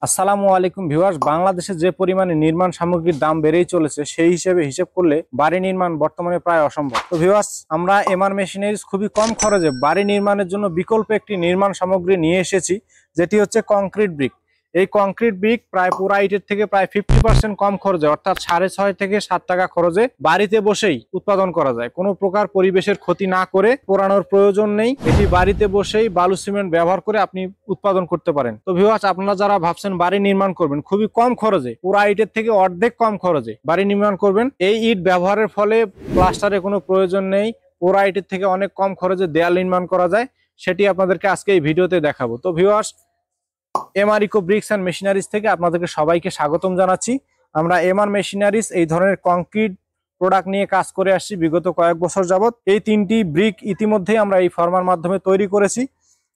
আসসালামু আলাইকুম ভিউয়ার্স, বাংলাদেশে যে পরিমাণে নির্মাণ সামগ্রীর দাম বেড়েই চলেছে সেই হিসেব করলে বাড়ি নির্মাণ বর্তমানে প্রায় অসম্ভব। তো ভিউয়ার্স, আমরা এমআর মেশিনারিজ খুবই কম খরচে বাড়ি নির্মাণের জন্য বিকল্প একটি নির্মাণ সামগ্রী নিয়ে এসেছি, যেটি হচ্ছে কংক্রিট ব্রিক। এই কংক্রিট ব্রিক প্রায় পুরা ইটের থেকে প্রায় 50% কম খরচে, অর্থাৎ 6.5 থেকে 7 টাকা খরচে বাড়িতে বসেই উৎপাদন করা যায়। কোনো প্রকার পরিবেশের ক্ষতি না করে, পোড়ানোর প্রয়োজন নেই। এটি বাড়িতে বসেই বালু সিমেন্ট ব্যবহার করে আপনি উৎপাদন করতে পারেন। তো ভিউয়ার্স, আপনারা যারা ভাবছেন বাড়ি নির্মাণ করবেন খুবই কম খরচে, পুরা ইটের থেকে অর্ধেক কম খরচে বাড়ি নির্মাণ করবেন, এই ইট ব্যবহারের ফলে প্লাস্টারের কোনো প্রয়োজন নেই, পুরা ইটের থেকে অনেক কম খরচে দেয়াল নির্মাণ করা যায়, সেটি আপনাদেরকে আজকে এই ভিডিওতে দেখাবো। তো viewers, MR eco bricks and machineries থেকে আপনাদেরকে সবাইকে স্বাগতম জানাচ্ছি। আমরা এমআর মেশিনারিজ এই ধরনের কংক্রিট প্রোডাক্ট নিয়ে কাজ করে আসছি বিগত কয়েক বছর যাবত। এই 3টি ব্রিক ইতিমধ্যেই আমরা এই ফর্মার মাধ্যমে তৈরি করেছি।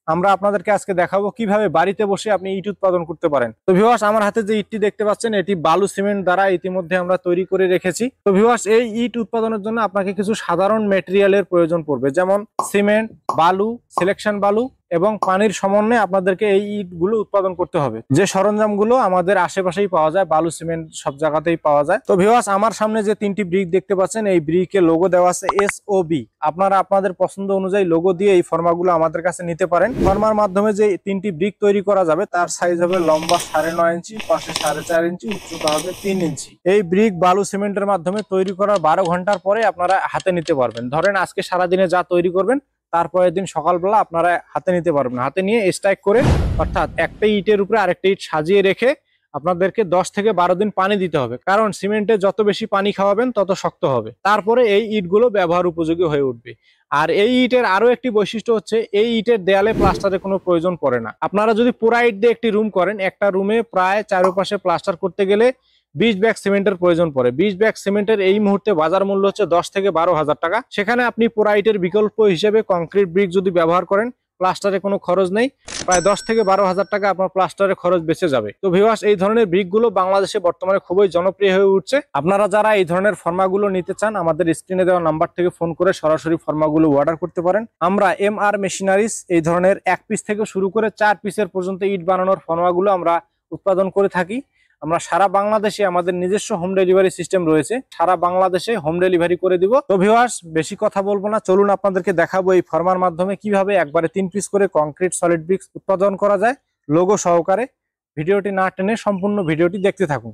আমরা আপনাদেরকে আজকে দেখাবো কিভাবে বাড়িতে বসে আপনি ইট উৎপাদন করতে পারেন। তো ভিউয়ার্স, আমার হাতে যে ইটটি দেখতে পাচ্ছেন এটি বালু সিমেন্ট দ্বারা ইতিমধ্যে আমরা তৈরি করে রেখেছি। তো ভিউয়ার্স, এই ইট উৎপাদনের জন্য আপনাকে কিছু সাধারণ ম্যাটেরিয়ালের প্রয়োজন পড়বে, যেমন সিমেন্ট, বালু, সিলেকশন বালু এবং পানির সমন্বয়ে আপনাদেরকে এই ইটগুলো উৎপাদন করতে হবে। যে সরঞ্জামগুলো আমাদের আশেপাশেই পাওয়া যায়, বালু সিমেন্ট সব জায়গাতেই পাওয়া যায়। তো ভিউয়ার্স, আমার সামনে যে 3টি ব্রিক দেখতে পাচ্ছেন, এই ব্রিকে লোগো দেওয়া আছে SOB। আপনারা আপনাদের পছন্দ অনুযায়ী লোগো দিয়ে এই ফর্মাগুলো আমাদের কাছে নিতে পারেন। ফর্মার মাধ্যমে যে 3টি ব্রিক তৈরি করা যাবে তার সাইজ হবে লম্বা 9.5 ইঞ্চি, পাশে 4.5 ইঞ্চি, উচ্চতা হবে 3 ইঞ্চি। এই ব্রিক বালু সিমেন্টের মাধ্যমে তৈরি করার 12 ঘন্টার পরে আপনারা হাতে নিতে পারবেন। ধরেন আজকে সারাদিনে যা তৈরি করবেন তারপরের দিন সকালবেলা আপনারা হাতে নিতে পারবেন। হাতে নিয়ে স্ট্রাইক করে, অর্থাৎ একটা ইটের উপরে আরেকটা ইট সাজিয়ে রেখে আপনাদেরকে 10 থেকে 12 দিন পানি দিতে হবে, কারণ সিমেন্টে যত বেশি পানি খাওয়াবেন তত শক্ত হবে। তারপরে এই ইটগুলো ব্যবহার উপযোগী হয়ে উঠবে। আর এই ইটের আরো একটি বৈশিষ্ট্য হচ্ছে, এই ইটের দেয়ালে প্লাস্টারের কোনো প্রয়োজন পড়ে না। আপনারা যদি পুরা ইট দিয়ে একটি রুম করেন, একটা রুমে প্রায় চারপাশে প্লাস্টার করতে গেলে 20 ব্যাগ সিমেন্টের প্রয়োজন পড়ে। 20 ব্যাগ সিমেন্টের এই মুহূর্তে বাজার মূল্য হচ্ছে 10 থেকে 12 হাজার টাকা। সেখানে আপনি পুরা ইটের বিকল্প হিসেবে কংক্রিট ব্রিক যদি ব্যবহার করেন, প্লাস্টারে কোনো খরচ নেই, প্রায় 10 থেকে 12 হাজার টাকা আপনার প্লাস্টারের খরচ বেঁচে যাবে। তো ভিউয়ার্স, এই ধরনের ব্রিকগুলো বাংলাদেশে বর্তমানে খুবই জনপ্রিয় হয়ে উঠছে। আপনারা যারা এই ধরনের ফর্মাগুলো নিতে চান, আমাদের স্ক্রিনে দেওয়া নাম্বার থেকে ফোন করে সরাসরি ফর্মাগুলো অর্ডার করতে পারেন। আমরা এমআর মেশিনারিজ এই ধরনের 1 পিস থেকে শুরু করে 4 পিসের পর্যন্ত ইট বানানোর ফর্মাগুলো আমরা উৎপাদন করে থাকি। আমরা সারা বাংলাদেশে আমাদের নিজস্ব হোম ডেলিভারি সিস্টেম রয়েছে, সারা বাংলাদেশে হোম ডেলিভারি করে দিব। তো ভিউয়ার্স, বেশি কথা বলবো না, চলুন আপনাদেরকে দেখাবো এই ফর্মার মাধ্যমে কিভাবে একবারে 3 পিস করে কংক্রিট সলিড ব্রিক্স উৎপাদন করা যায় লোগো সহকারে। ভিডিওটি না টেনে সম্পূর্ণ ভিডিওটি দেখতে থাকুন।